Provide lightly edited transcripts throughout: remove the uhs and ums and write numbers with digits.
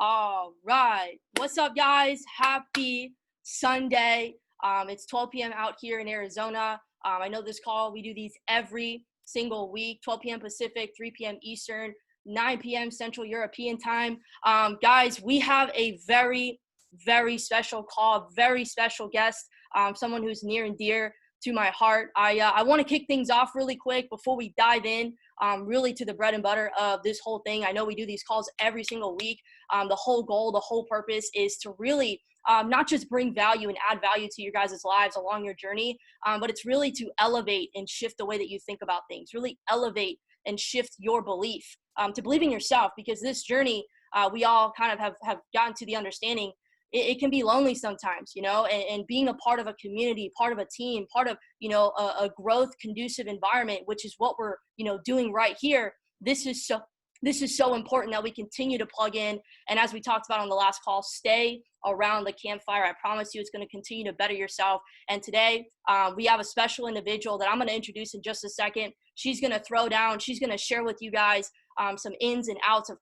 All right. What's up, guys? Happy Sunday. It's 12 p.m. out here in Arizona. I know this call, we do these every single week, 12 p.m. Pacific, 3 p.m. Eastern, 9 p.m. Central European time. Guys, we have a very, very special call, very special guest, someone who's near and dear to my heart. I want to kick things off really quick before we dive in really to the bread and butter of this whole thing. I know we do these calls every single week. The whole goal, the whole purpose is to really not just bring value and add value to your guys' lives along your journey, but it's really to elevate and shift the way that you think about things, really elevate and shift your belief to believe in yourself, because this journey, we all kind of have gotten to the understanding it can be lonely sometimes, and being a part of a community, part of a team, part of, a growth conducive environment, which is what we're, doing right here. This is so important that we continue to plug in. And as we talked about on the last call, stay around the campfire. I promise you it's going to continue to better yourself. And today we have a special individual that I'm going to introduce in just a second. She's going to throw down. She's going to share with you guys some ins and outs of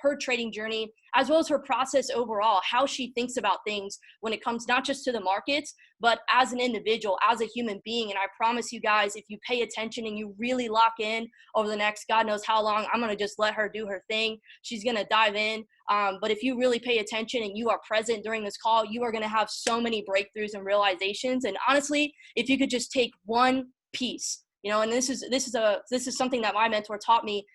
her trading journey, as well as her process overall, how she thinks about things when it comes not just to the markets, but as an individual, as a human being. And I promise you guys, if you pay attention and you really lock in over the next God knows how long, I'm going to just let her do her thing. She's going to dive in. But if you really pay attention and you are present during this call, you are going to have so many breakthroughs and realizations. And honestly, if you could just take one piece, and this is something that my mentor taught me.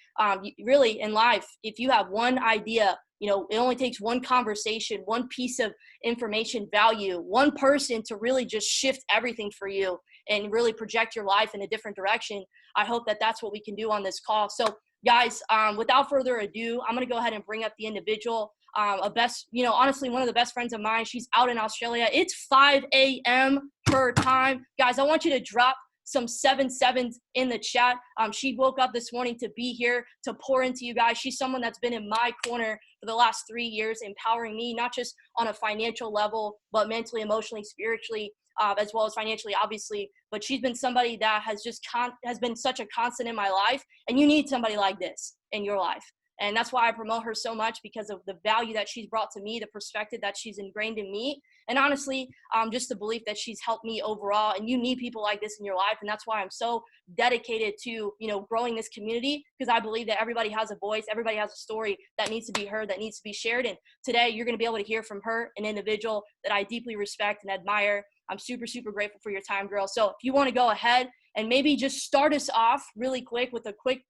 Really in life, if you have one idea, it only takes one conversation, one piece of information, value, one person to really just shift everything for you and really project your life in a different direction. I hope that that's what we can do on this call. So guys, without further ado, I'm going to go ahead and bring up the individual, honestly, one of the best friends of mine. She's out in Australia. It's 5 a.m. her time. Guys, I want you to drop some 7-7s in the chat. She woke up this morning to be here to pour into you guys. She's someone that's been in my corner for the last 3 years, empowering me, not just on a financial level, but mentally, emotionally, spiritually, as well as financially, obviously. But she's been somebody that has been such a constant in my life. And you need somebody like this in your life. And that's why I promote her so much, because of the value that she's brought to me, the perspective that she's ingrained in me, and honestly, just the belief that she's helped me overall. And you need people like this in your life. And that's why I'm so dedicated to, growing this community, because I believe that everybody has a voice, everybody has a story that needs to be heard, that needs to be shared. And today you're going to be able to hear from her, an individual that I deeply respect and admire. I'm super, super grateful for your time, girl. So if you want to go ahead and maybe just start us off really quick with a quick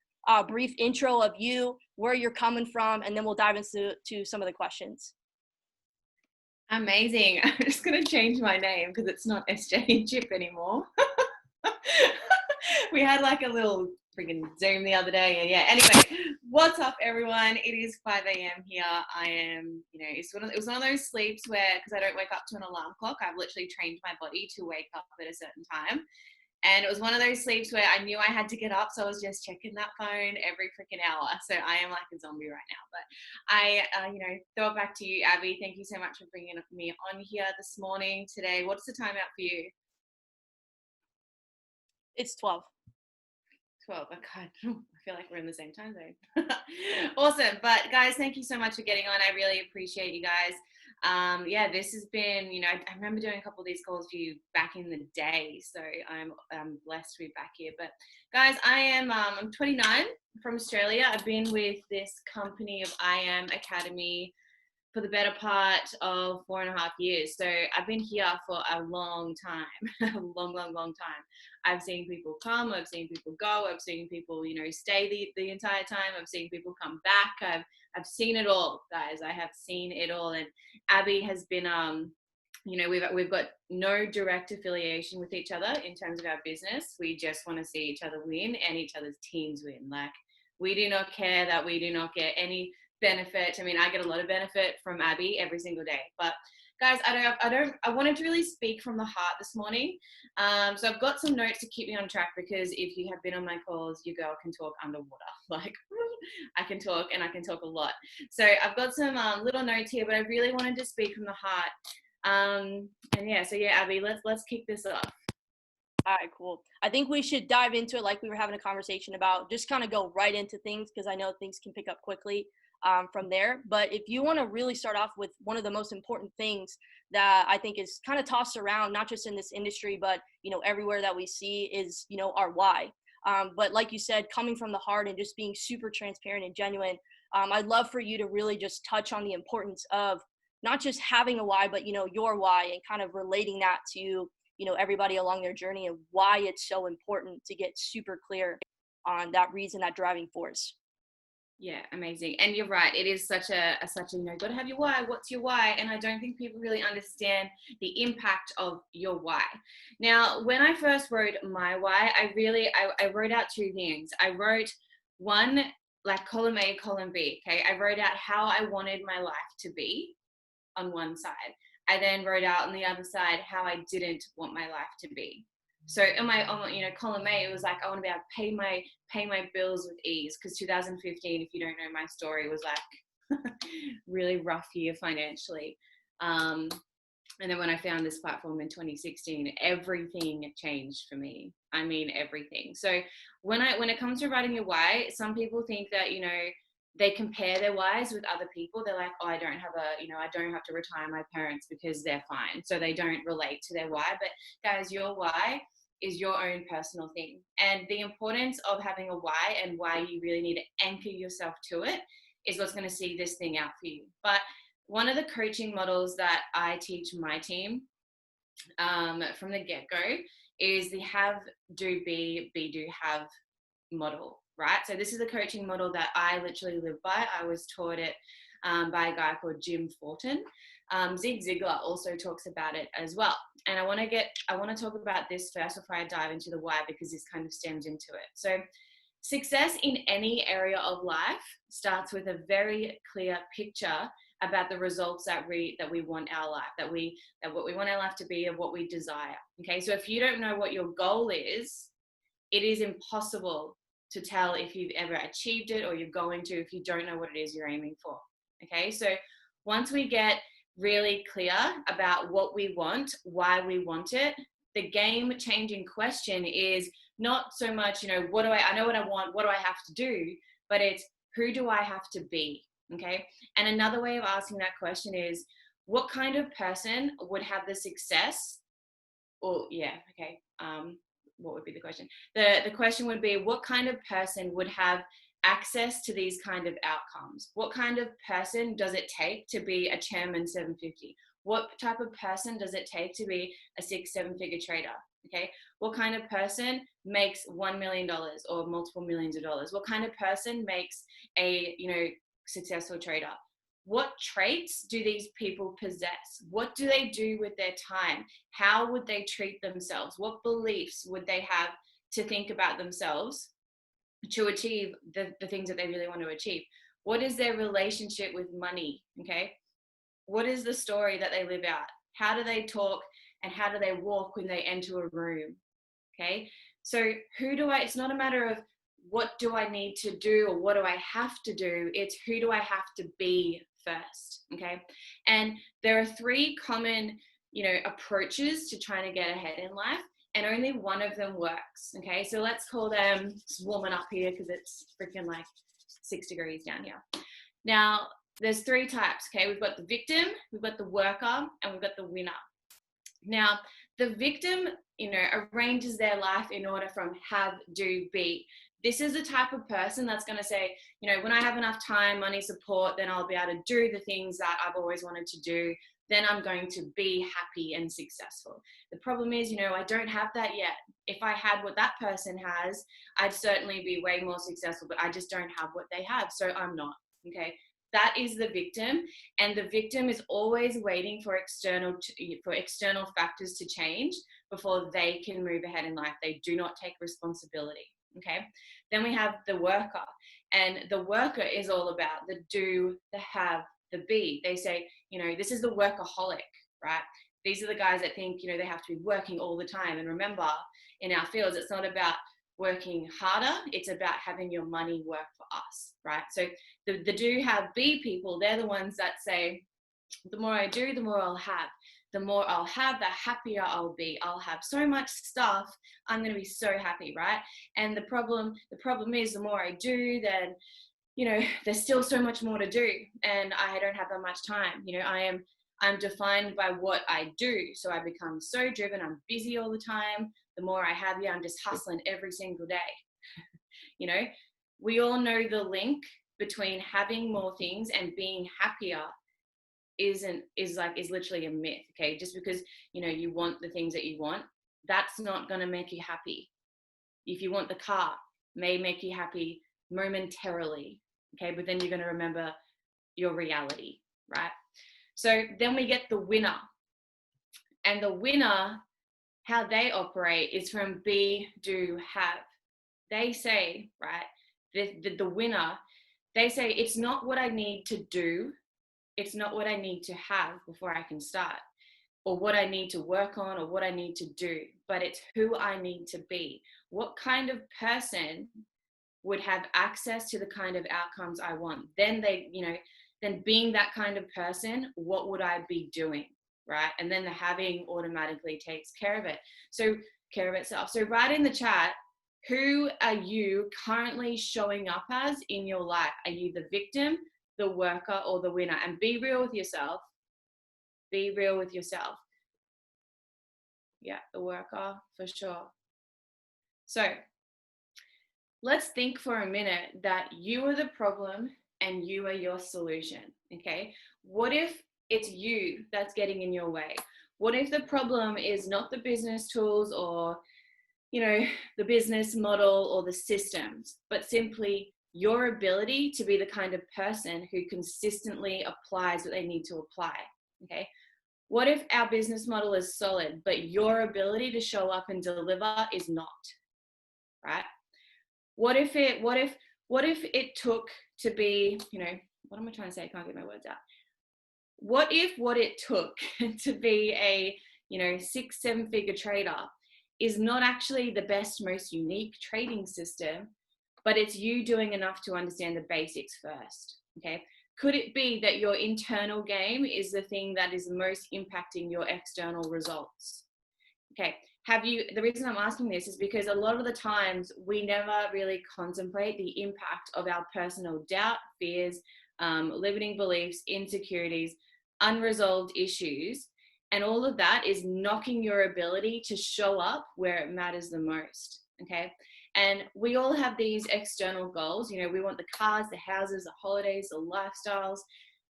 brief intro of you, where you're coming from, and then we'll dive into some of the questions. Amazing. I'm just going to change my name because it's not SJ Chip anymore. We had like a little freaking Zoom the other day. And yeah, anyway, what's up, everyone? It is 5 a.m. here. I am, it was one of those sleeps where, because I don't wake up to an alarm clock, I've literally trained my body to wake up at a certain time. And it was one of those sleeps where I knew I had to get up, so I was just checking that phone every freaking hour. So I am like a zombie right now. But I, throw it back to you, Abby. Thank you so much for bringing me on here this morning today. What's the time out for you? It's 12. 12. Okay. I feel like we're in the same time zone. Awesome. But guys, thank you so much for getting on. I really appreciate you guys. This has been, I remember doing a couple of these calls for you back in the day, so I'm blessed to be back here. But guys, I'm 29 from Australia. I've been with this company of I Am Academy for the better part of 4.5 years. So I've been here for a long time, a long time. I've seen people come, I've seen people go, I've seen people, stay the entire time. I've seen people come back. I've seen it all, guys. I have seen it all. And Abby has been, we've got no direct affiliation with each other in terms of our business. We just want to see each other win and each other's teams win. Like, we do not care that we do not get any benefit. I mean, I get a lot of benefit from Abby every single day. But guys, I wanted to really speak from the heart this morning. So I've got some notes to keep me on track, because if you have been on my calls, your girl can talk underwater. Like, I can talk, and I can talk a lot. So I've got some little notes here, but I really wanted to speak from the heart. Abby, let's kick this off. All right, cool. I think we should dive into it like we were having a conversation about, just kind of go right into things, because I know things can pick up quickly. from there. But if you want to really start off with one of the most important things that I think is kind of tossed around, not just in this industry, but, everywhere that we see is, our why. But like you said, coming from the heart and just being super transparent and genuine, I'd love for you to really just touch on the importance of not just having a why, but, your why, and kind of relating that to, everybody along their journey, and why it's so important to get super clear on that reason, that driving force. Yeah, amazing. And you're right. It is such a got to have your why. What's your why? And I don't think people really understand the impact of your why. Now, when I first wrote my why, I wrote out two things. I wrote one, like column A, column B. Okay. I wrote out how I wanted my life to be on one side. I then wrote out on the other side how I didn't want my life to be. So on my column A, it was like I want to be able to pay my bills with ease, because 2015, if you don't know my story, was like really rough year financially. And then when I found this platform in 2016, everything changed for me. I mean, everything. So when it comes to writing your why, some people think that, they compare their whys with other people. They're like, oh, I don't have to retire my parents because they're fine. So they don't relate to their why. But guys, your why is your own personal thing. And the importance of having a why, and why you really need to anchor yourself to it, is what's going to see this thing out for you. But one of the coaching models that I teach my team from the get-go is the have, do, be, do, have model, right? So this is a coaching model that I literally live by. I was taught it by a guy called Jim Fortin. Zig Ziglar also talks about it as well. And I want to talk about this first before I dive into the why, because this kind of stems into it. So success in any area of life starts with a very clear picture about the results that we want our life, that what we want our life to be, and what we desire. Okay, so if you don't know what your goal is, it is impossible to tell if you've ever achieved it, or you're going to, if you don't know what it is you're aiming for. Okay, so once we get really clear about what we want, why we want it, the game changing question is not so much, I know what I want, what do I have to do, but it's who do I have to be? Okay. And another way of asking that question is, what kind of person would have the success? Or what would be the question? The question would be, what kind of person would have access to these kind of outcomes? What kind of person does it take to be a chairman 750? What type of person does it take to be a 6-7 figure trader? Okay. What kind of person makes $1 million or multiple millions of dollars? What kind of person makes a, successful trader? What traits do these people possess? What do they do with their time? How would they treat themselves? What beliefs would they have to think about themselves to achieve the things that they really want to achieve? What is their relationship with money? Okay. What is the story that they live out? How do they talk, and how do they walk when they enter a room? Okay. So it's not a matter of what do I need to do or what do I have to do? It's who do I have to be first? Okay. And there are 3 common, approaches to trying to get ahead in life, and only one of them works. Okay. So let's call them, it's warming up here because it's freaking like 6 degrees down here. Now, there's 3 types. Okay. We've got the victim, we've got the worker, and we've got the winner. Now, the victim, arranges their life in order from have, do, be. This is the type of person that's going to say, when I have enough time, money, support, then I'll be able to do the things that I've always wanted to do. Then I'm going to be happy and successful. The problem is, I don't have that yet. If I had what that person has, I'd certainly be way more successful, but I just don't have what they have. So I'm not. Okay. That is the victim, and the victim is always waiting for external factors to change before they can move ahead in life. They do not take responsibility. Okay. Then we have the worker, and the worker is all about the do, the have, the be. They say, this is the workaholic, right? These are the guys that think, they have to be working all the time. And remember, in our fields, it's not about working harder, it's about having your money work for us, right? So the do, have, be people, they're the ones that say, the more I do, the more I'll have. The more I'll have, the happier I'll be. I'll have so much stuff, I'm going to be so happy, right? And the problem is, the more I do, then there's still so much more to do, and I don't have that much time. I'm defined by what I do. So I become so driven. I'm busy all the time. The more I have, I'm just hustling every single day. We all know the link between having more things and being happier is literally a myth. Okay. Just because, you want the things that you want, that's not going to make you happy. If you want the car, may make you happy momentarily. Okay. But then you're going to remember your reality, right? So then we get the winner. And the winner, how they operate is from be, do, have. They say, right, the winner, they say, it's not what I need to do, it's not what I need to have before I can start, or what I need to work on, or what I need to do, but it's who I need to be. What kind of person would have access to the kind of outcomes I want? Then then being that kind of person, what would I be doing, right? And then the having automatically takes care of it. So care of itself. So write in the chat, who are you currently showing up as in your life? Are you the victim, the worker, or the winner? And be real with yourself. Be real with yourself. Yeah, the worker for sure. So let's think for a minute that you are the problem and you are your solution, okay? What if it's you that's getting in your way? What if the problem is not the business tools or, the business model or the systems, but simply your ability to be the kind of person who consistently applies what they need to apply, okay? What if our business model is solid, but your ability to show up and deliver is not, right? What if it took to be, what am I trying to say? I can't get my words out. What if what it took to be a, 6-7 figure trader is not actually the best, most unique trading system, but it's you doing enough to understand the basics first, okay? Could it be that your internal game is the thing that is most impacting your external results? Okay, the reason I'm asking this is because a lot of the times we never really contemplate the impact of our personal doubt, fears, limiting beliefs, insecurities, unresolved issues, and all of that is knocking your ability to show up where it matters the most, okay? And we all have these external goals. We want the cars, the houses, the holidays, the lifestyles,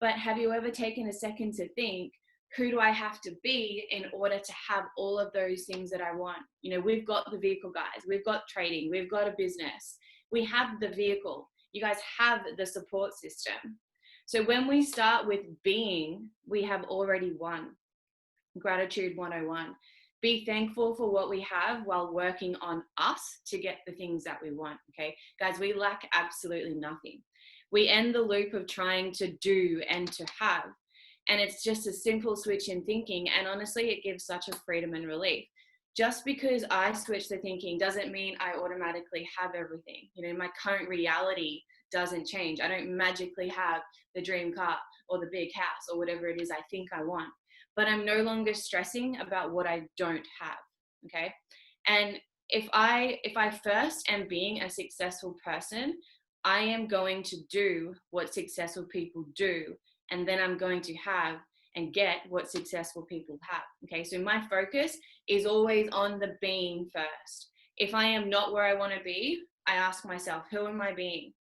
but have you ever taken a second to think, who do I have to be in order to have all of those things that I want? We've got the vehicle, guys. We've got trading. We've got a business. We have the vehicle. You guys have the support system. So when we start with being, we have already won. Gratitude 101. Be thankful for what we have while working on us to get the things that we want, okay? Guys, we lack absolutely nothing. We end the loop of trying to do and to have. And it's just a simple switch in thinking. And honestly, it gives such a freedom and relief. Just because I switch the thinking doesn't mean I automatically have everything. My current reality doesn't change. I don't magically have the dream car or the big house or whatever it is I think I want. But I'm no longer stressing about what I don't have, okay? And if I first am being a successful person, I am going to do what successful people do, and then I'm going to have and get what successful people have, okay? So my focus is always on the being first. If I am not where I want to be, I ask myself, who am I being?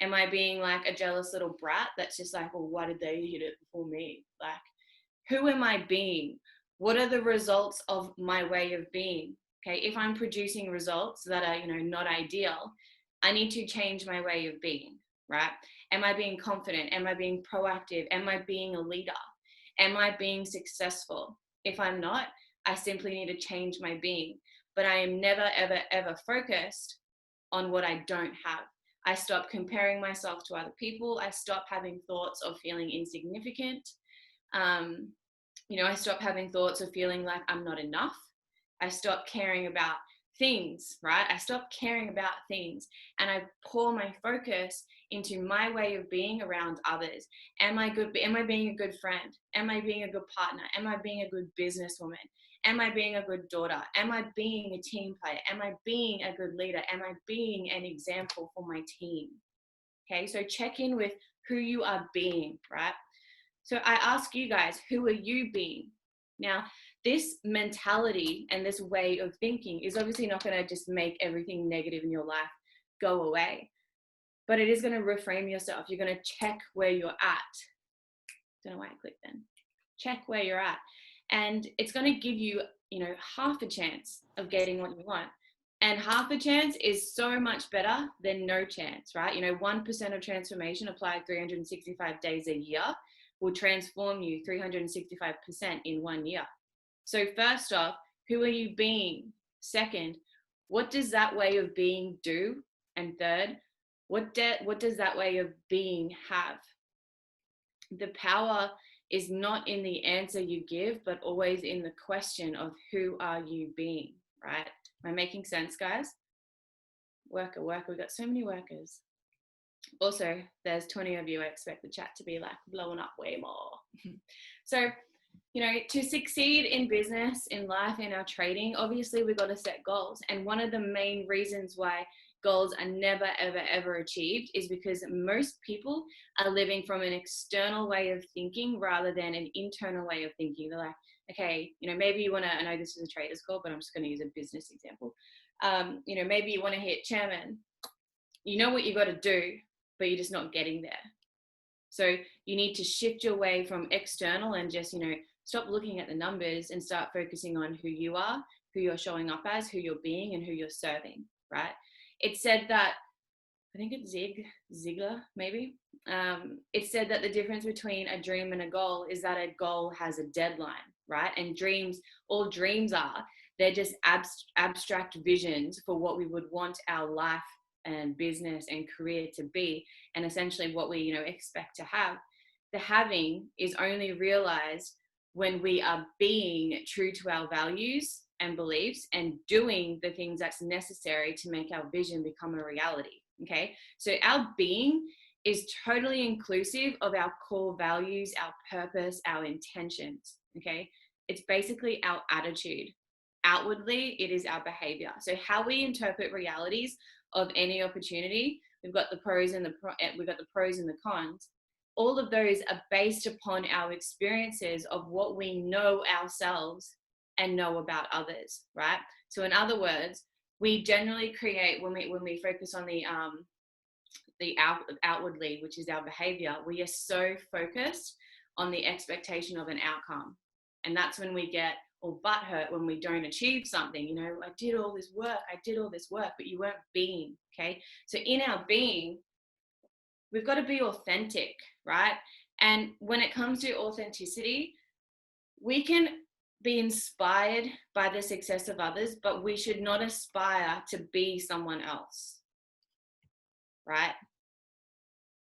Am I being like a jealous little brat that's just like, well, why did they hit it before me? Like, who am I being? What are the results of my way of being? Okay, if I'm producing results that are, not ideal, I need to change my way of being, right? Am I being confident? Am I being proactive? Am I being a leader? Am I being successful? If I'm not, I simply need to change my being. But I am never, ever, ever focused on what I don't have. I stop comparing myself to other people. I stop having thoughts of feeling insignificant. I stop having thoughts of feeling like I'm not enough. I stop caring about things, right? I stop caring about things and I pour my focus into my way of being around others. Am I being a good friend? Am I being a good partner? Am I being a good businesswoman? Am I being a good daughter? Am I being a team player? Am I being a good leader? Am I being an example for my team? Okay, so check in with who you are being, right? So I ask you guys, who are you being? Now, this mentality and this way of thinking is obviously not going to just make everything negative in your life go away, but it is going to reframe yourself. You're going to check where you're at. Don't know why I clicked then. Check where you're at. And it's going to give you, half a chance of getting what you want. And half a chance is so much better than no chance, right? 1% of transformation applied 365 days a year will transform you 365% in 1 year. So first off, who are you being? Second, what does that way of being do? And third, what does that way of being have? The power is not in the answer you give, but always in the question of who are you being, right? Am I making sense, guys? Worker. We've got so many workers. Also, there's 20 of you. I expect the chat to be like blowing up way more. So, to succeed in business, in life, in our trading, obviously we've got to set goals. And one of the main reasons why goals are never, ever, ever achieved is because most people are living from an external way of thinking rather than an internal way of thinking. They're like, okay, maybe you want to, I know this is a trader's call, but I'm just going to use a business example. Maybe you want to hit chairman. You know what you got to do, but you're just not getting there. So you need to shift your way from external and just, stop looking at the numbers and start focusing on who you are, who you're showing up as, who you're being, and who you're serving, right? It said that, I think it's Ziegler, maybe. It said that the difference between a dream and a goal is that a goal has a deadline, right? And all dreams are, they're just abstract visions for what we would want our life and business and career to be, and essentially what we, expect to have. The having is only realized when we are being true to our values and beliefs and doing the things that's necessary to make our vision become a reality. Okay, so our being is totally inclusive of our core values, our purpose, our intentions. Okay, it's basically our attitude. Outwardly, it is our behavior. So how we interpret realities of any opportunity, we've got the pros and the cons. All of those are based upon our experiences of what we know ourselves and know about others, right? So in other words, we generally create, when we focus on the outwardly, which is our behavior, we are so focused on the expectation of an outcome. And that's when we get all butthurt when we don't achieve something. I did all this work, but you weren't being, okay? So in our being, we've got to be authentic, right? And when it comes to authenticity, we can be inspired by the success of others, but we should not aspire to be someone else, right?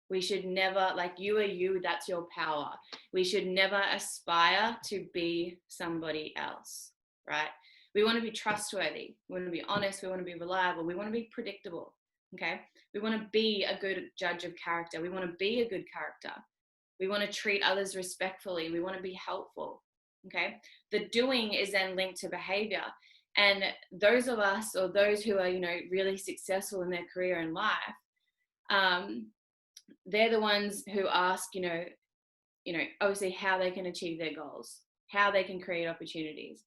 We should never, like, you are you, that's your power. We should never aspire to be somebody else, right? We want to be trustworthy. We want to be honest. We want to be reliable. We want to be predictable, okay? We want to be a good judge of character. We want to be a good character. We want to treat others respectfully. We want to be helpful, okay? The doing is then linked to behavior. And those of us, or those who are, really successful in their career and life, they're the ones who ask, obviously how they can achieve their goals, how they can create opportunities.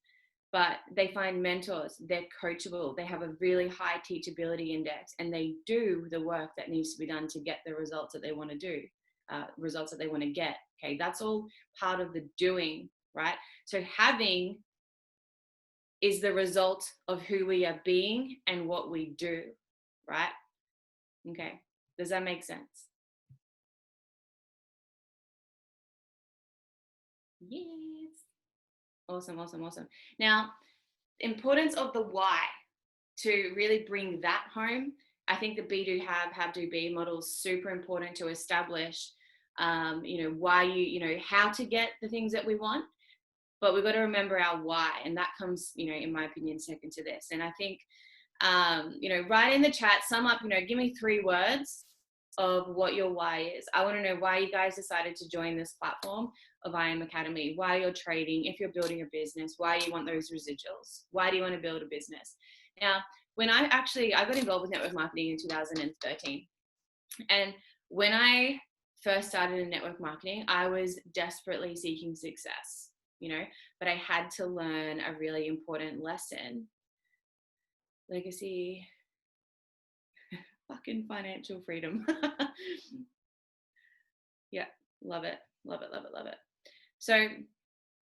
But they find mentors, they're coachable, they have a really high teachability index, and they do the work that needs to be done to get the results that they want to do, results that they want to get. Okay, that's all part of the doing, right? So having is the result of who we are being and what we do, right? Okay, does that make sense? Yes. Awesome. Now, importance of the why, to really bring that home. I think the be, do, have, do, be model is super important to establish, why how to get the things that we want, but we've got to remember our why. And that comes, in my opinion, second to this. And I think, write in the chat, sum up, give me 3 words of what your why is. I want to know why you guys decided to join this platform of I Am Academy, why you're trading, if you're building a business, why you want those residuals, why do you want to build a business? Now, when I got involved with network marketing in 2013, and when I first started in network marketing, I was desperately seeking success, but I had to learn a really important lesson. Legacy, fucking financial freedom. Yeah, love it, love it, love it, love it. So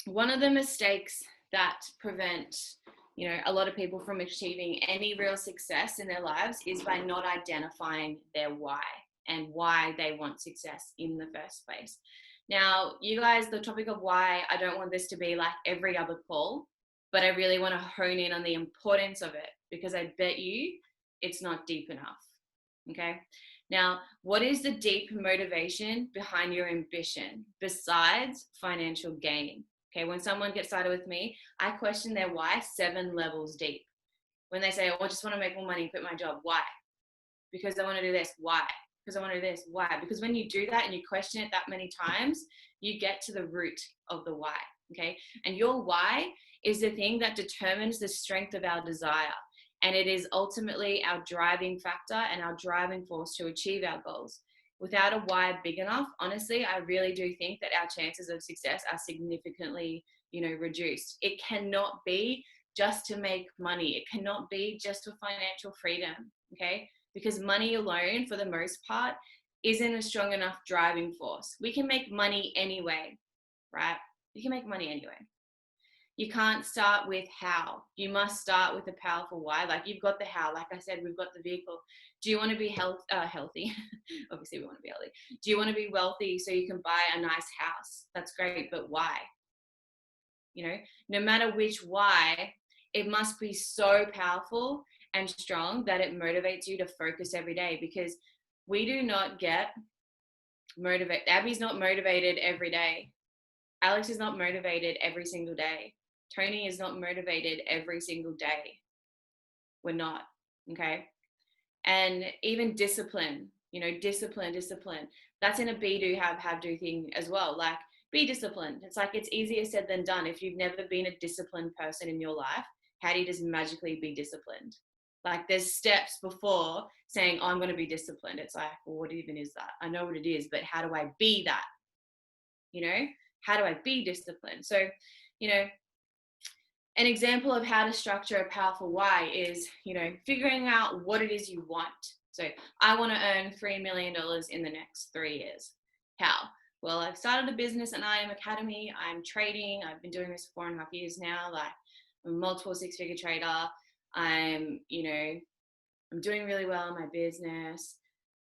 one of the mistakes that prevent a lot of people from achieving any real success in their lives is by not identifying their why and why they want success in the first place. Now, you guys, the topic of why, I don't want this to be like every other call, but I really want to hone in on the importance of it, because I bet you it's not deep enough. Okay. Now, what is the deep motivation behind your ambition besides financial gain? Okay, when someone gets started with me, I question their why 7 levels deep. When they say, oh, I just want to make more money, quit my job, why? Because I want to do this, why? Because I want to do this, why? Because when you do that and you question it that many times, you get to the root of the why, okay? And your why is the thing that determines the strength of our desire. And it is ultimately our driving factor and our driving force to achieve our goals. Without a why big enough, honestly, I really do think that our chances of success are significantly, reduced. It cannot be just to make money. It cannot be just for financial freedom, okay? Because money alone, for the most part, isn't a strong enough driving force. We can make money anyway, right? You can make money anyway. You can't start with how. You must start with a powerful why. Like, you've got the how. Like I said, we've got the vehicle. Do you want to be healthy? Obviously, we want to be healthy. Do you want to be wealthy so you can buy a nice house? That's great, but why? No matter which why, it must be so powerful and strong that it motivates you to focus every day, because we do not get motivated. Abby's not motivated every day. Alex is not motivated every single day. Tony is not motivated every single day. We're not, okay? And even discipline, discipline. That's in a be do have do thing as well. Like, be disciplined. It's like, it's easier said than done. If you've never been a disciplined person in your life, how do you just magically be disciplined? Like, there's steps before saying, oh, I'm going to be disciplined. It's like, well, what even is that? I know what it is, but how do I be that? How do I be disciplined? So, an example of how to structure a powerful why is, figuring out what it is you want. So I want to earn $3 million in the next 3 years. How? Well, I've started a business, an IM Academy. I'm trading. I've been doing this for 4.5 years now. Like, I'm a multiple 6-figure trader. I'm doing really well in my business.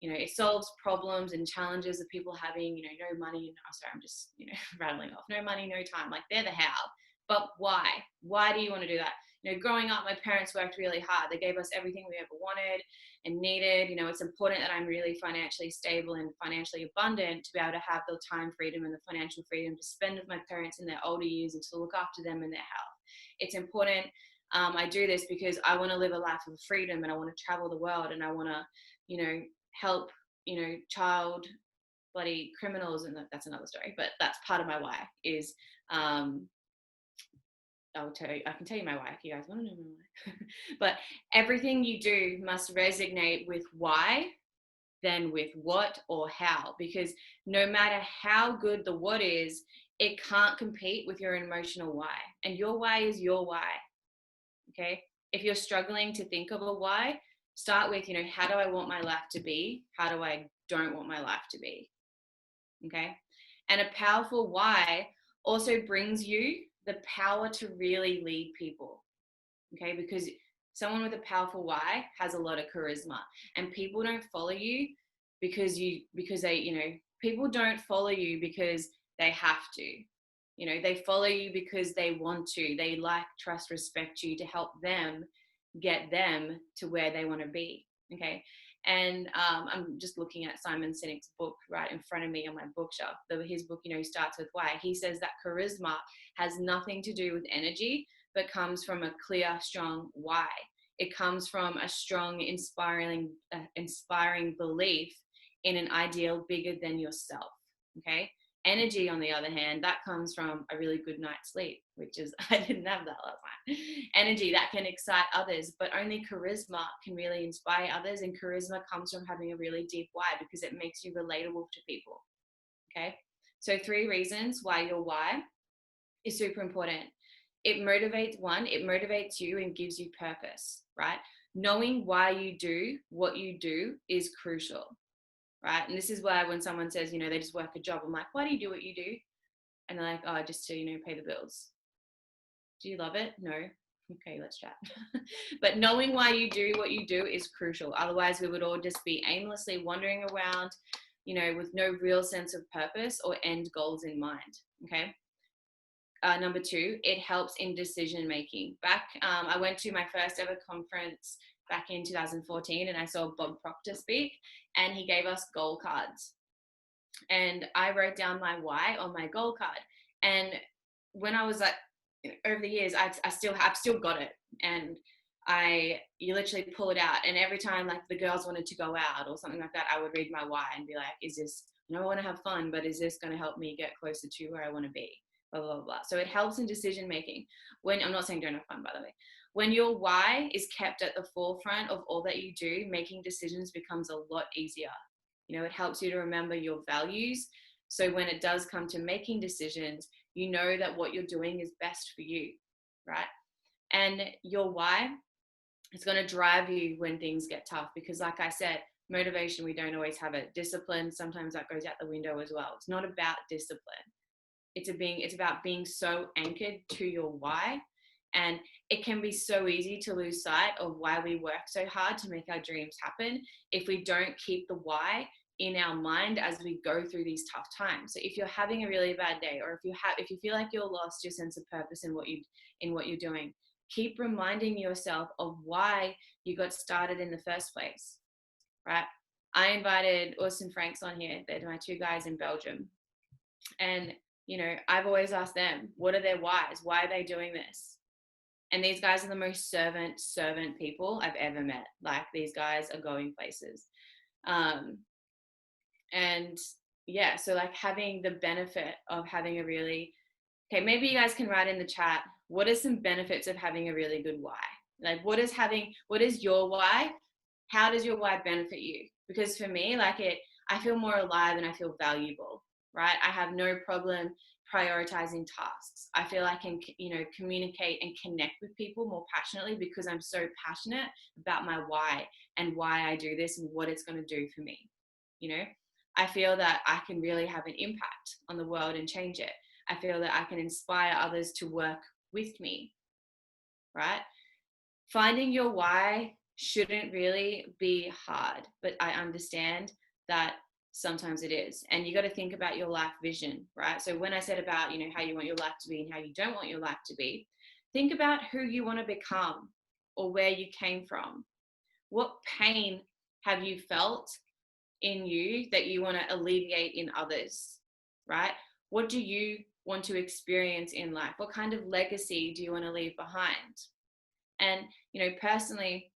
It solves problems and challenges of people having, no money. Sorry, I'm just, rattling off. No money, no time. Like, they're the how. But why? Why do you want to do that? Growing up, my parents worked really hard. They gave us everything we ever wanted and needed. It's important that I'm really financially stable and financially abundant to be able to have the time freedom and the financial freedom to spend with my parents in their older years and to look after them and their health. It's important. I do this because I want to live a life of freedom, and I want to travel the world, and I want to, help, child bloody criminals. And that's another story, but that's part of my why is, I can tell you my why if you guys want to know my why. But everything you do must resonate with why, then with what or how, because no matter how good the what is, it can't compete with your emotional why. And your why is your why. Okay. If you're struggling to think of a why, start with, how do I want my life to be? How do I don't want my life to be? Okay. And a powerful why also brings you the power to really lead people. Okay. Because someone with a powerful why has a lot of charisma, and people don't follow you because they, people don't follow you because they have to. They follow you because they want to. They like, trust, respect you to help them get them to where they want to be. Okay. And I'm just looking at Simon Sinek's book right in front of me on my bookshelf. His book, starts with why. He says that charisma has nothing to do with energy, but comes from a clear, strong why. It comes from a strong, inspiring belief in an ideal bigger than yourself. Okay. Energy, on the other hand, that comes from a really good night's sleep, which is, I didn't have that last night. Energy that can excite others, but only charisma can really inspire others. And charisma comes from having a really deep why, because it makes you relatable to people. Okay. So 3 reasons why your why is super important. It motivates you and gives you purpose, right? Knowing why you do what you do is crucial. Right. And this is why when someone says, they just work a job, I'm like, why do you do what you do? And they're like, oh, just to, pay the bills. Do you love it? No. Okay, let's chat. But knowing why you do what you do is crucial. Otherwise, we would all just be aimlessly wandering around, with no real sense of purpose or end goals in mind. Okay. Number 2, it helps in decision making. I went to my first ever conference back in 2014, and I saw Bob Proctor speak, and he gave us goal cards. And I wrote down my why on my goal card. And when I was like, over the years, I've still got it. And you literally pull it out. And every time like the girls wanted to go out or something like that, I would read my why and be like, is this, I want to have fun, but is this going to help me get closer to where I want to be? Blah, blah, blah. So it helps in decision making. I'm not saying don't have fun, by the way. When your why is kept at the forefront of all that you do, making decisions becomes a lot easier. It helps you to remember your values. So when it does come to making decisions, you know that what you're doing is best for you, right? And your why is going to drive you when things get tough, because like I said, motivation, we don't always have it. Discipline, sometimes that goes out the window as well. It's not about discipline. It's about being so anchored to your why. And it can be so easy to lose sight of why we work so hard to make our dreams happen if we don't keep the why in our mind as we go through these tough times. So if you're having a really bad day, or if you feel like you're lost your sense of purpose in what you're doing, keep reminding yourself of why you got started in the first place, right? I invited Urs and Franks on here. They're my 2 guys in Belgium. And, I've always asked them, what are their whys? Why are they doing this? And these guys are the most servant people I've ever met. Like, these guys are going places. And yeah, so like having the benefit of having a really, okay, maybe you guys can write in the chat, what are some benefits of having a really good why? Like, what is your why? How does your why benefit you? Because for me, I feel more alive and I feel valuable, right? I have no problem prioritizing tasks. I feel I can, communicate and connect with people more passionately because I'm so passionate about my why and why I do this and what it's going to do for me. I feel that I can really have an impact on the world and change it. I feel that I can inspire others to work with me, right? Finding your why shouldn't really be hard, but I understand that sometimes it is. And you got to think about your life vision, right? So when I said about, how you want your life to be and how you don't want your life to be, think about who you want to become or where you came from. What pain have you felt in you that you want to alleviate in others, right? What do you want to experience in life? What kind of legacy do you want to leave behind? And, personally,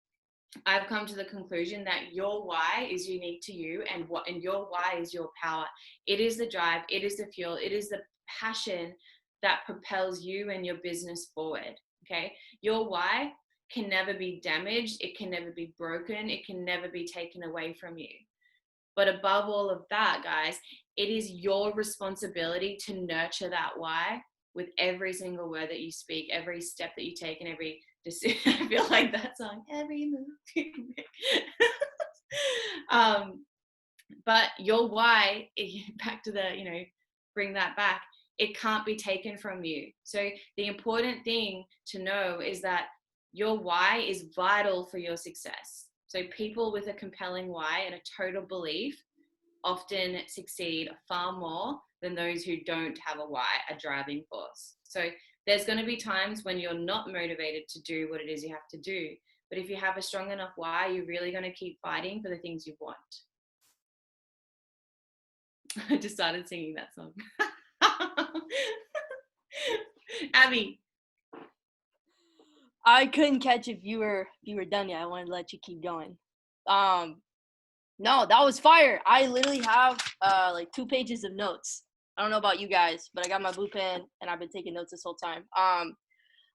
I've come to the conclusion that your why is unique to you, and your why is your power. It is the drive, it is the fuel, it is the passion that propels you and your business forward. Okay. Your why can never be damaged. It can never be broken. It can never be taken away from you. But above all of that, guys, it is your responsibility to nurture that why with every single word that you speak, every step that you take, and every decision. I feel like that song, every move you make. But your why, back to the, bring that back, it can't be taken from you. So the important thing to know is that your why is vital for your success. So people with a compelling why and a total belief often succeed far more than those who don't have a why, a driving force. So there's going to be times when you're not motivated to do what it is you have to do. But if you have a strong enough why, you're really going to keep fighting for the things you want. I just started singing that song. Abby. I couldn't catch if you were done yet. I wanted to let you keep going. No, that was fire. I literally have like 2 pages of notes. I don't know about you guys, but I got my blue pen and I've been taking notes this whole time.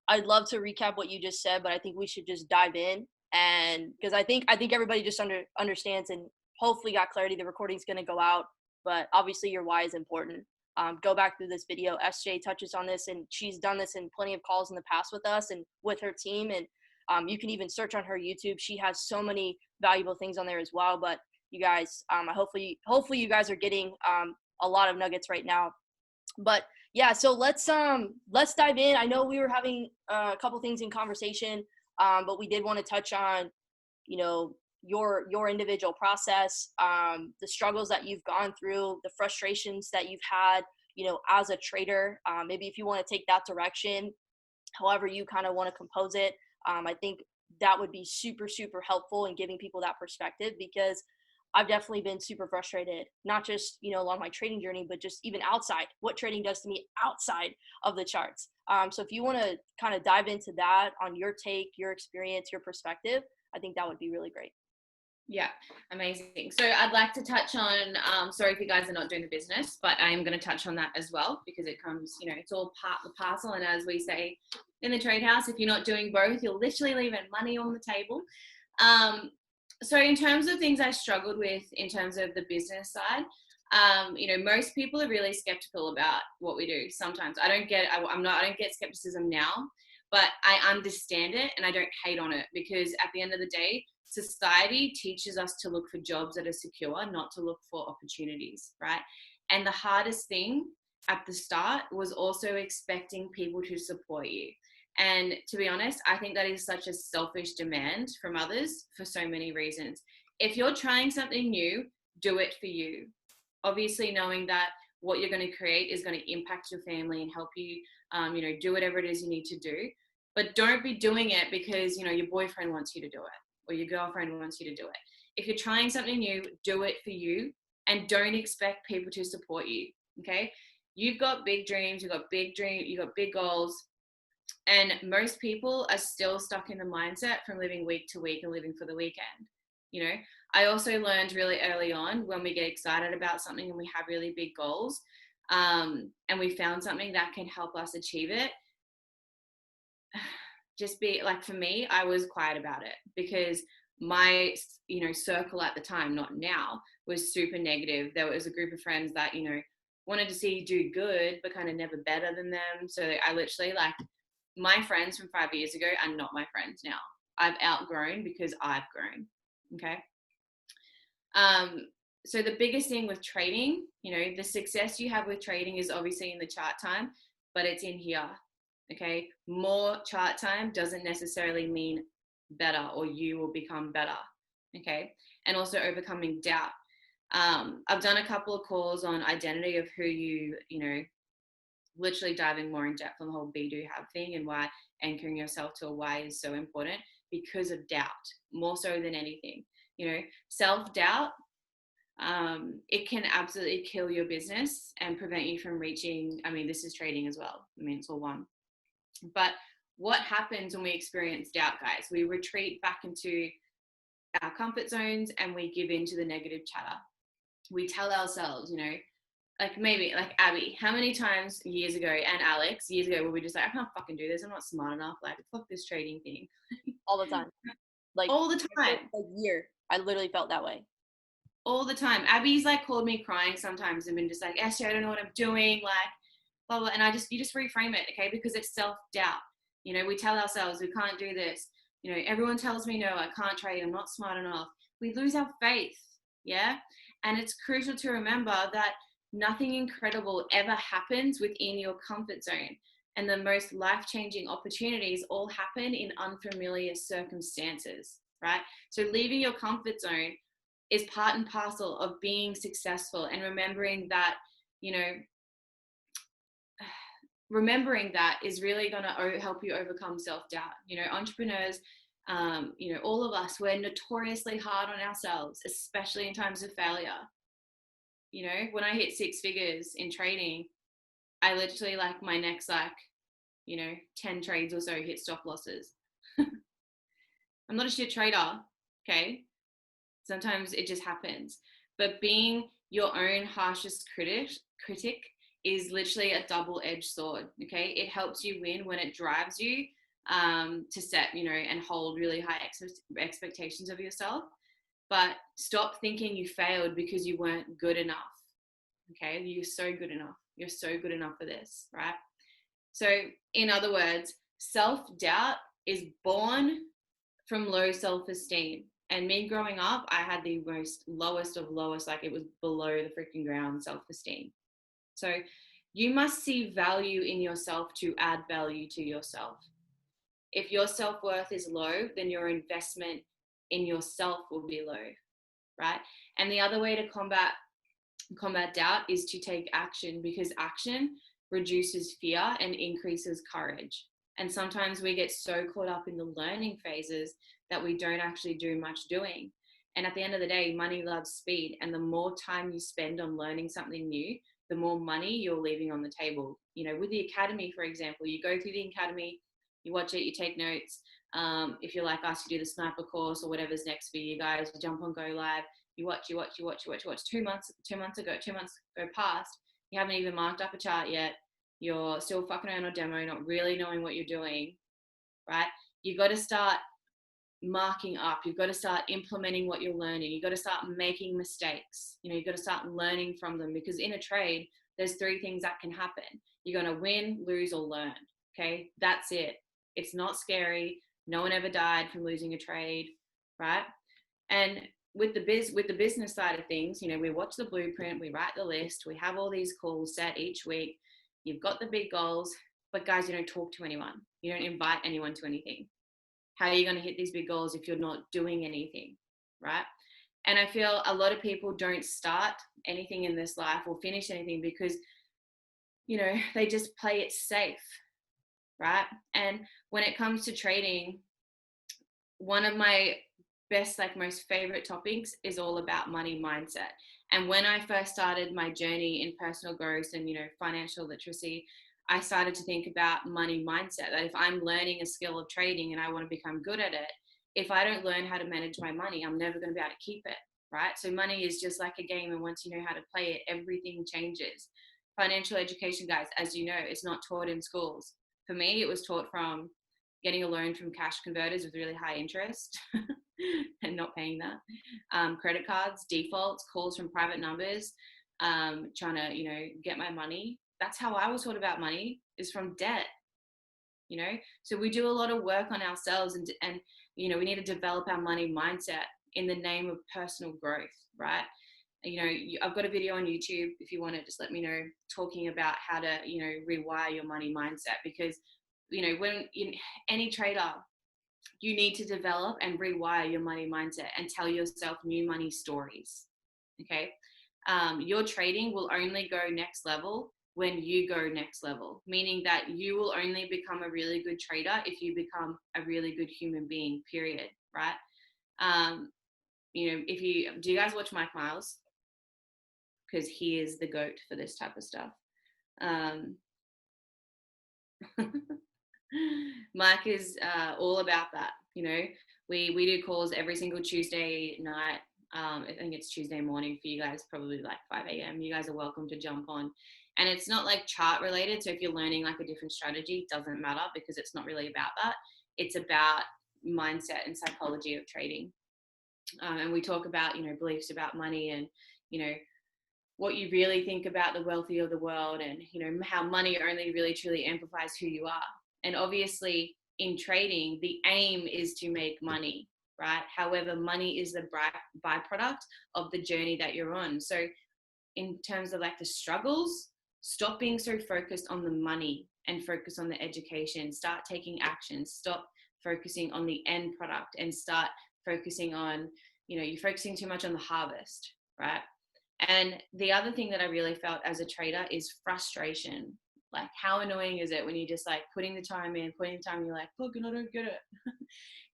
I'd love to recap what you just said, but I think we should just dive in, and because I think everybody just understands and hopefully got clarity. The recording's going to go out, but obviously your why is important. Go back through this video. SJ touches on this, and she's done this in plenty of calls in the past with us and with her team. And you can even search on her YouTube. She has so many valuable things on there as well. But you guys, hopefully you guys are getting a lot of nuggets right now. But yeah, so let's dive in. I know we were having a couple things in conversation, but we did want to touch on, you know, your individual process, the struggles that you've gone through, the frustrations that you've had, you know, as a trader. Maybe if you want to take that direction, however you kind of want to compose it. I think that would be super, super helpful in giving people that perspective, because I've definitely been super frustrated, not just, you know, along my trading journey, but just even outside, what trading does to me outside of the charts. So if you want to kind of dive into that on your take, your experience, your perspective, I think that would be really great. Yeah, amazing. So I'd like to touch on, sorry if you guys are not doing the business, but I am going to touch on that as well, because it comes, you know, it's all part of the parcel. And as we say in the trade house, if you're not doing both, you're literally leaving money on the table. So in terms of things I struggled with in terms of the business side, you know, most people are really skeptical about what we do. Sometimes I don't get skepticism now, but I understand it and I don't hate on it, because at the end of the day, society teaches us to look for jobs that are secure, not to look for opportunities, right? And the hardest thing at the start was also expecting people to support you. And to be honest, I think that is such a selfish demand from others for so many reasons. If you're trying something new, do it for you. Obviously, knowing that what you're going to create is going to impact your family and help you, you know, do whatever it is you need to do. But don't be doing it because, you know, your boyfriend wants you to do it or your girlfriend wants you to do it. If you're trying something new, do it for you and don't expect people to support you. Okay? You've got big dreams, you've got big goals. And most people are still stuck in the mindset from living week to week and living for the weekend. You know, I also learned really early on, when we get excited about something and we have really big goals, and we found something that can help us achieve it, just be like, for me, I was quiet about it, because my, you know, circle at the time, not now, was super negative. There was a group of friends that, you know, wanted to see you do good, but kind of never better than them. So I literally, like, my friends from 5 years ago are not my friends now. I've outgrown because I've grown. Okay. So the biggest thing with trading, you know, the success you have with trading is obviously in the chart time, but it's in here. Okay. More chart time doesn't necessarily mean better, or you will become better. Okay. And also overcoming doubt. I've done a couple of calls on identity of who you know, literally diving more in depth on the whole be, do, have thing, and why anchoring yourself to a why is so important, because of doubt, more so than anything. You know, self-doubt, it can absolutely kill your business and prevent you from reaching, I mean, this is trading as well. I mean, it's all one. But what happens when we experience doubt, guys? We retreat back into our comfort zones and we give in to the negative chatter. We tell ourselves, you know, like maybe like Abby, how many times years ago, and Alex years ago, were we just like, I can't fucking do this, I'm not smart enough, like fuck this trading thing. All the time. Like all the time. a year, I literally felt that way. All the time. Abby's like called me crying sometimes and been just like, Esther, I don't know what I'm doing, like blah blah. And you just reframe it, okay? Because it's self-doubt. You know, we tell ourselves we can't do this. You know, everyone tells me no, I can't trade, I'm not smart enough. We lose our faith. Yeah. And it's crucial to remember that nothing incredible ever happens within your comfort zone. And the most life-changing opportunities all happen in unfamiliar circumstances, right? So leaving your comfort zone is part and parcel of being successful, and remembering that, you know, remembering that is really going to help you overcome self-doubt. You know, entrepreneurs, you know, all of us, we're notoriously hard on ourselves, especially in times of failure. You know, when I hit 6 figures in trading, I literally, like, my next, like, you know, 10 trades or so hit stop losses. I'm not a shit trader, okay? Sometimes it just happens. But being your own harshest critic is literally a double-edged sword. Okay, it helps you win when it drives you to set, and hold really high expectations of yourself. But stop thinking you failed because you weren't good enough. Okay, you're so good enough. You're so good enough for this, right? So, in other words, self-doubt is born from low self-esteem. And me growing up, I had the most lowest of lowest, like it was below the freaking ground self-esteem. So you must see value in yourself to add value to yourself. If your self-worth is low, then your investment in yourself will be low, right? And the other way to combat doubt is to take action, because action reduces fear and increases courage. And sometimes we get so caught up in the learning phases that we don't actually do much doing. And at the end of the day, money loves speed. And the more time you spend on learning something new, the more money you're leaving on the table. With the academy, for example, you go through the academy, you watch it, you take notes. If you're like us, you do the sniper course or whatever's next for you guys, you jump on Go Live, you watch. 2 months go past, you haven't even marked up a chart yet. You're still fucking around on demo, not really knowing what you're doing, right? You got to start marking up. You've got to start implementing what you're learning. You've got to start making mistakes. You've got to start learning from them, because in a trade, there's 3 things that can happen. You're going to win, lose, or learn. Okay, that's it. It's not scary. No one ever died from losing a trade, right? And with the business side of things, we watch the blueprint, we write the list, we have all these calls set each week. You've got the big goals, but guys, you don't talk to anyone. You don't invite anyone to anything. How are you going to hit these big goals if you're not doing anything, right? And I feel a lot of people don't start anything in this life or finish anything because, they just play it safe, right? And when it comes to trading, one of my best, most favorite topics is all about money mindset. And when I first started my journey in personal growth and, financial literacy, I started to think about money mindset, that if I'm learning a skill of trading and I want to become good at it, if I don't learn how to manage my money, I'm never going to be able to keep it, right? So money is just like a game, and once you know how to play it, everything changes. Financial education, guys, as you know, it's not taught in schools. For me, it was taught from getting a loan from cash converters with really high interest and not paying that. Credit cards, defaults, calls from private numbers, trying to, get my money. That's how I was taught about money, is from debt, So we do a lot of work on ourselves, and we need to develop our money mindset in the name of personal growth, right? I've got a video on YouTube, if you want to just let me know, talking about how to, rewire your money mindset, because, when any trader, you need to develop and rewire your money mindset and tell yourself new money stories. Okay. Your trading will only go next level when you go next level, meaning that you will only become a really good trader if you become a really good human being, period. Right. Do you guys watch Mike Miles? Because he is the GOAT for this type of stuff. Mike is all about that. We do calls every single Tuesday night. I think it's Tuesday morning for you guys, probably like 5 a.m. You guys are welcome to jump on. And it's not like chart related. So if you're learning like a different strategy, it doesn't matter, because it's not really about that. It's about mindset and psychology of trading. And we talk about, beliefs about money, and, what you really think about the wealthy of the world, and, how money only really truly amplifies who you are. And obviously in trading, the aim is to make money, right? However, money is the byproduct of the journey that you're on. So in terms of like the struggles, stop being so focused on the money and focus on the education. Start taking action. Stop focusing on the end product and start focusing on, you're focusing too much on the harvest, right? And the other thing that I really felt as a trader is frustration. Like, how annoying is it when you just like putting the time in, you're like, fucking, I don't get it.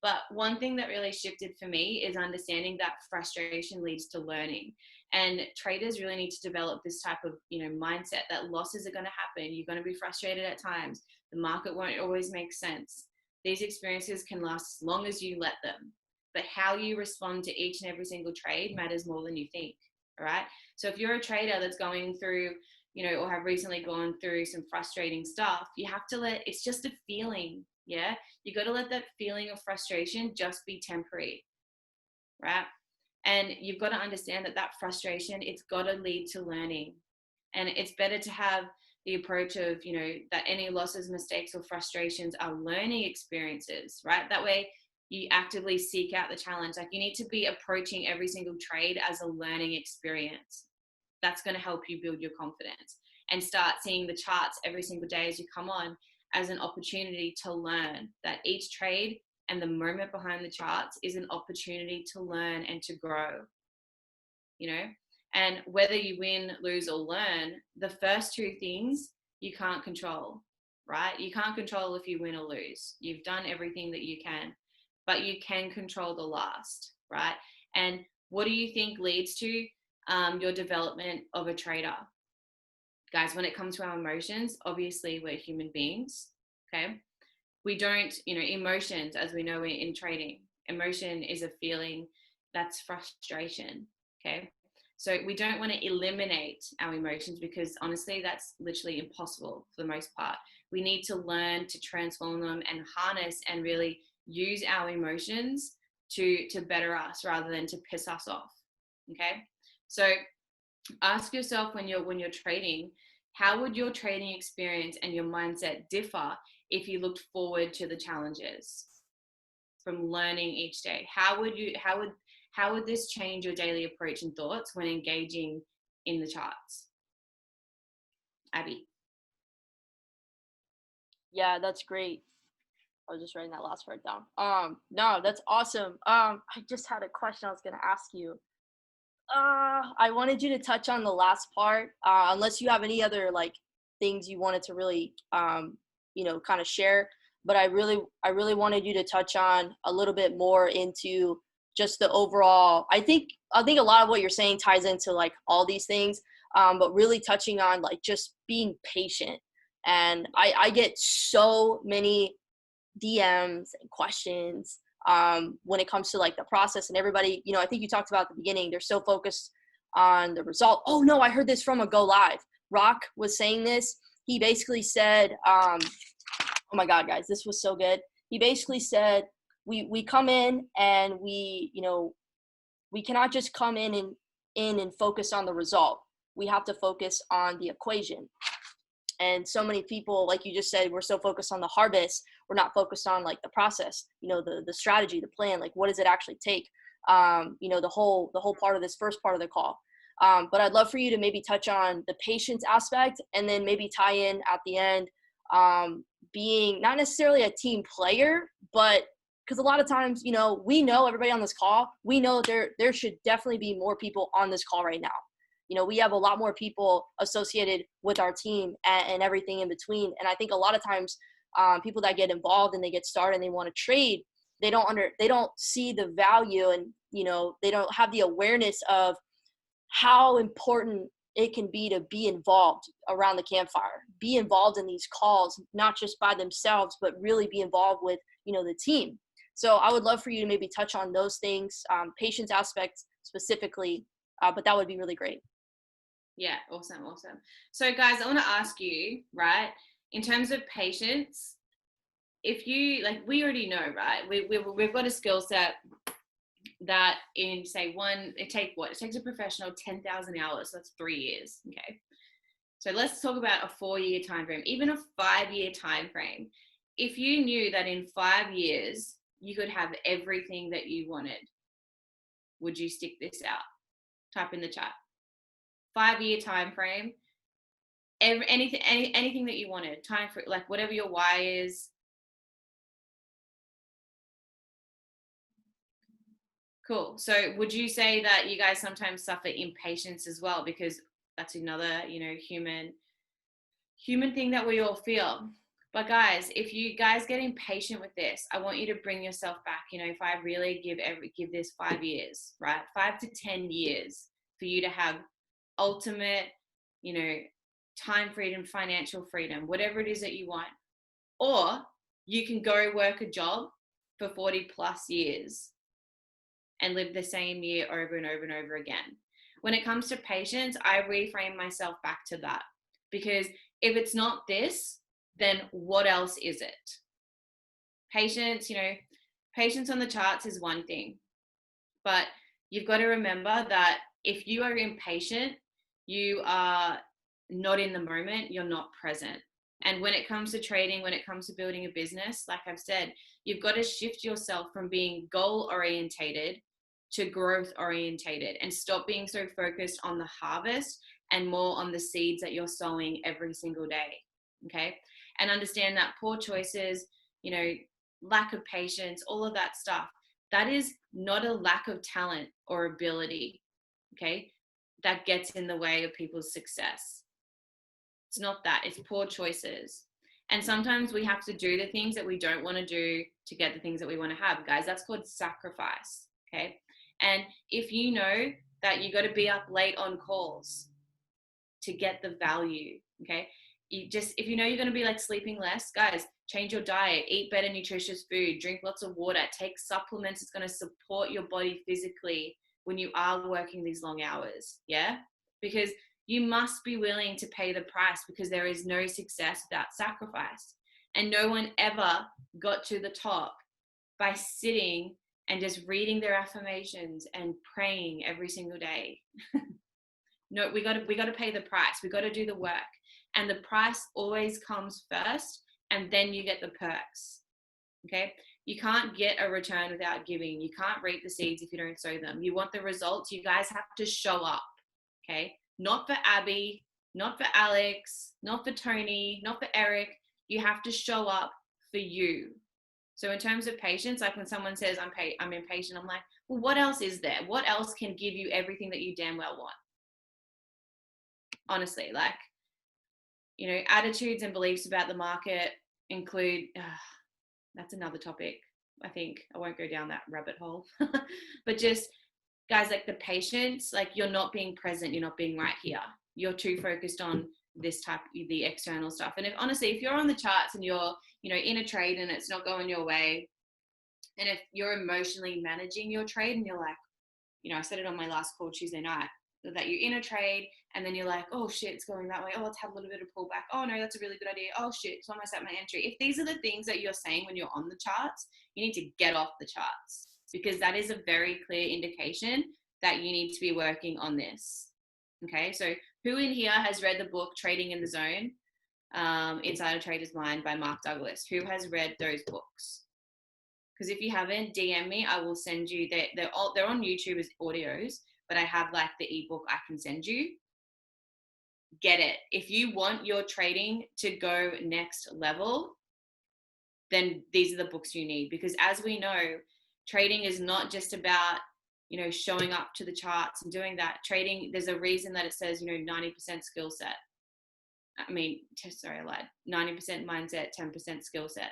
But one thing that really shifted for me is understanding that frustration leads to learning. And traders really need to develop this type of, mindset that losses are going to happen. You're going to be frustrated at times. The market won't always make sense. These experiences can last as long as you let them. But how you respond to each and every single trade matters more than you think. All right. So if you're a trader that's going through, or have recently gone through some frustrating stuff, you have to it's just a feeling. Yeah. You got to let that feeling of frustration just be temporary. Right. And you've got to understand that frustration, it's got to lead to learning. And it's better to have the approach of, that any losses, mistakes, or frustrations are learning experiences, right? That way you actively seek out the challenge. Like, you need to be approaching every single trade as a learning experience. That's going to help you build your confidence, and start seeing the charts every single day as you come on as an opportunity to learn. That each trade and the moment behind the charts is an opportunity to learn and to grow, and whether you win, lose, or learn, the first two things you can't control, right? You can't control if you win or lose. You've done everything that you can, but you can control the last, right? And what do you think leads to your development of a trader? Guys, when it comes to our emotions, obviously we're human beings, okay? We don't, emotions, as we know in trading, emotion is a feeling, that's frustration, okay? So we don't want to eliminate our emotions, because honestly, that's literally impossible for the most part. We need to learn to transform them and harness and really use our emotions to better us rather than to piss us off, okay? So ask yourself when you're trading, how would your trading experience and your mindset differ if you looked forward to the challenges from learning each day? How would this change your daily approach and thoughts when engaging in the charts? Abby. Yeah, that's great. I was just writing that last part down. No, that's awesome. I just had a question I was gonna ask you. I wanted you to touch on the last part, unless you have any other like things you wanted to really, kind of share. But I really wanted you to touch on a little bit more into just the overall. I think a lot of what you're saying ties into like all these things, but really touching on like just being patient. And I get so many DMs and questions when it comes to like the process, and everybody, I think you talked about at the beginning, they're so focused on the result. Oh no, I heard this from a Go Live. Rock was saying this. He basically said, oh my God, guys, this was so good. He basically said, we come in and we cannot just come in and focus on the result. We have to focus on the equation. And so many people, like you just said, we're so focused on the harvest, we're not focused on like the process, the strategy, the plan, like what does it actually take, the whole part of this first part of the call. But I'd love for you to maybe touch on the patience aspect, and then maybe tie in at the end, being not necessarily a team player, but because a lot of times, we know everybody on this call, we know there should definitely be more people on this call right now. We have a lot more people associated with our team and everything in between. And I think a lot of times people that get involved and they get started and they want to trade, they don't see the value, and, they don't have the awareness of how important it can be involved around the campfire, be involved in these calls, not just by themselves, but really be involved with, the team. So I would love for you to maybe touch on those things, patience aspects specifically, but that would be really great. Yeah, awesome. So guys, I want to ask you, right, in terms of patience, if you, like, we already know, right, we've got a skill set that in, say, it takes a professional 10,000 hours, so that's 3 years, okay? So let's talk about a 4-year time frame, even a 5-year time frame. If you knew that in 5 years you could have everything that you wanted, would you stick this out? Type in the chat. 5-year time frame, anything that you wanted, time for, like, whatever your why is. Cool. So would you say that you guys sometimes suffer impatience as well? Because that's another, human thing that we all feel. But guys, if you guys get impatient with this, I want you to bring yourself back. If I really give this 5 years, right? 5 to 10 years for you to have ultimate, time freedom, financial freedom, whatever it is that you want. Or you can go work a job for 40 plus years and live the same year over and over and over again. When it comes to patience, I reframe myself back to that. Because if it's not this, then what else is it? Patience, patience on the charts is one thing, but you've got to remember that if you are impatient, you are not in the moment, you're not present. And when it comes to trading, when it comes to building a business, like I've said, you've got to shift yourself from being goal orientated to growth orientated, and stop being so focused on the harvest and more on the seeds that you're sowing every single day. Okay. And understand that poor choices, lack of patience, all of that stuff, that is not a lack of talent or ability. Okay. That gets in the way of people's success. It's not that, it's poor choices. And sometimes we have to do the things that we don't want to do to get the things that we want to have, guys. That's called sacrifice. Okay. And if you know that you got to be up late on calls to get the value, okay, if you know you're going to be like sleeping less, guys, change your diet, eat better nutritious food, drink lots of water, take supplements. It's going to support your body physically when you are working these long hours. Yeah. Because you must be willing to pay the price, because there is no success without sacrifice. And no one ever got to the top by sitting and just reading their affirmations and praying every single day. No, we got to pay the price. We got to do the work. And the price always comes first, and then you get the perks. Okay? You can't get a return without giving. You can't reap the seeds if you don't sow them. You want the results, you guys have to show up. Okay? Not for Abby, not for Alex, not for Tony, not for Eric. You have to show up for you. So in terms of patience, like when someone says I'm impatient, I'm like, well, what else is there? What else can give you everything that you damn well want? Honestly, like, attitudes and beliefs about the market include, that's another topic. I think I won't go down that rabbit hole, but just guys, like the patience, like you're not being present, you're not being right here. You're too focused on the external stuff. And if you're on the charts and you're, in a trade and it's not going your way, and if you're emotionally managing your trade and you're like, I said it on my last call Tuesday night, that you're in a trade and then you're like, oh shit, it's going that way. Oh, let's have a little bit of pullback. Oh no, that's a really good idea. Oh shit, it's almost at my entry. If these are the things that you're saying when you're on the charts, you need to get off the charts, because that is a very clear indication that you need to be working on this. Okay, so who in here has read the book Trading in the Zone, Inside a Trader's Mind by Mark Douglas? Who has read those books? Because if you haven't, DM me. I will send you. They're on YouTube as audios, but I have like the ebook I can send you. Get it. If you want your trading to go next level, then these are the books you need. Because as we know, trading is not just about, showing up to the charts and doing that. Trading, there's a reason that it says, 90% skill set. I lied. 90% mindset, 10% skill set.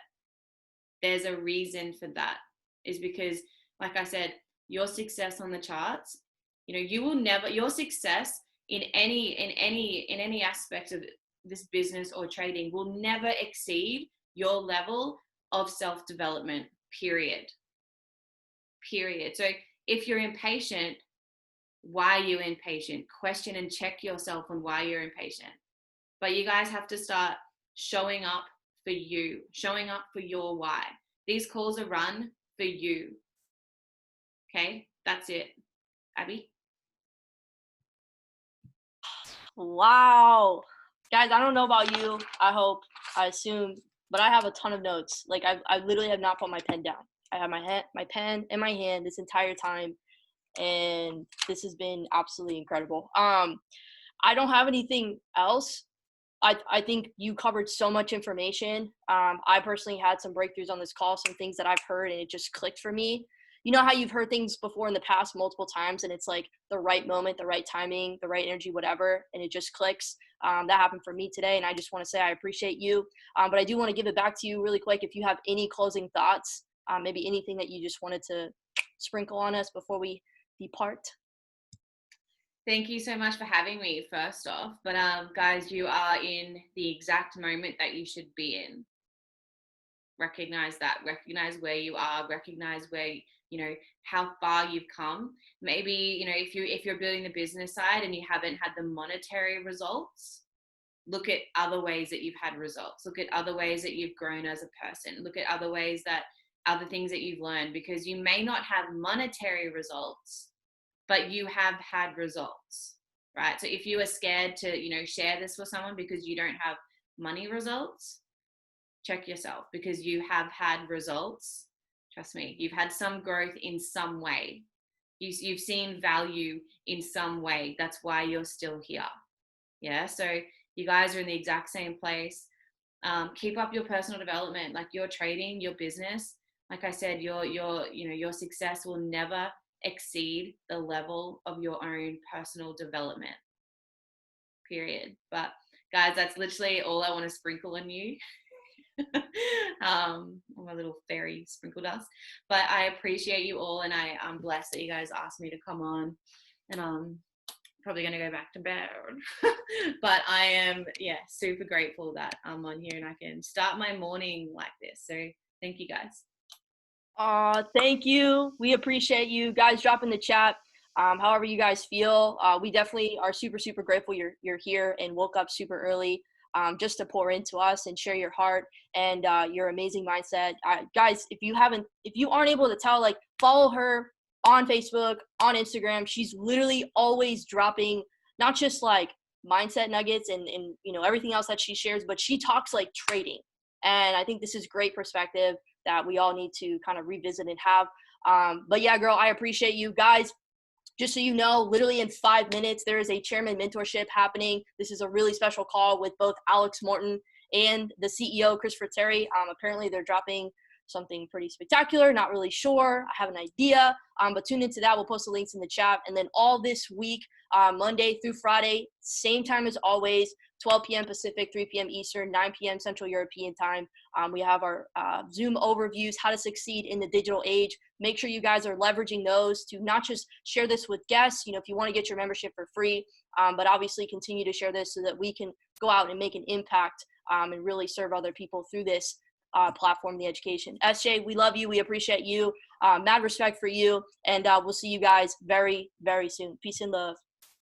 There's a reason for that. Is because, like I said, your success on the charts, you will never, your success in any aspect of this business or trading will never exceed your level of self-development, period. So if you're impatient, why are you impatient? Question and check yourself on why you're impatient. But you guys have to start showing up for you, showing up for your why. These calls are run for you. Okay, that's it. Abby? Wow. Guys, I don't know about you. I assume, but I have a ton of notes. Like I literally have not put my pen down. I have my pen in my hand this entire time, and this has been absolutely incredible. I don't have anything else. I think you covered so much information. I personally had some breakthroughs on this call, some things that I've heard, and it just clicked for me. You know how you've heard things before in the past multiple times, and it's like the right moment, the right timing, the right energy, whatever, and it just clicks. That happened for me today, and I just want to say I appreciate you. But I do want to give it back to you really quick. If you have any closing thoughts, maybe anything that you just wanted to sprinkle on us before we depart. Thank you so much for having me, first off. But guys, you are in the exact moment that you should be in. Recognize that. Recognize where you are. Recognize where, how far you've come. Maybe, if you're building the business side and you haven't had the monetary results, look at other ways that you've had results. Look at other ways that you've grown as a person. Look at other ways that other things that you've learned, because you may not have monetary results, but you have had results, right? So if you are scared to, share this with someone because you don't have money results, check yourself, because you have had results. Trust me, you've had some growth in some way. You've seen value in some way. That's why you're still here. Yeah. So you guys are in the exact same place. Keep up your personal development, like your trading, your business. Like I said, your success will never exceed the level of your own personal development. Period. But guys, that's literally all I want to sprinkle on you. My little fairy sprinkle dust. But I appreciate you all, and I'm blessed that you guys asked me to come on. And probably going to go back to bed. But I am, super grateful that I'm on here and I can start my morning like this. So thank you guys. Thank you. We appreciate you guys. Drop in the chat however you guys feel. We definitely are super, super grateful you're here and woke up super early just to pour into us and share your heart and your amazing mindset. Guys, if you aren't able to tell, like, follow her on Facebook, on Instagram. She's literally always dropping not just like mindset nuggets and everything else that she shares, but she talks like trading. And I think this is great perspective that we all need to kind of revisit and have. But yeah, girl, I appreciate you guys. Just so you know, literally in 5 minutes, there is a chairman mentorship happening. This is a really special call with both Alex Morton and the CEO, Christopher Terry. Apparently they're dropping something pretty spectacular. Not really sure. I have an idea. But tune into that. We'll post the links in the chat. And then all this week, Monday through Friday, same time as always, 12 p.m. Pacific, 3 p.m. Eastern, 9 p.m. Central European time. We have our Zoom overviews, how to succeed in the digital age. Make sure you guys are leveraging those to not just share this with guests, if you want to get your membership for free, but obviously continue to share this so that we can go out and make an impact and really serve other people through this platform, the education. SJ, we love you. We appreciate you. Mad respect for you. And we'll see you guys very, very soon. Peace and love.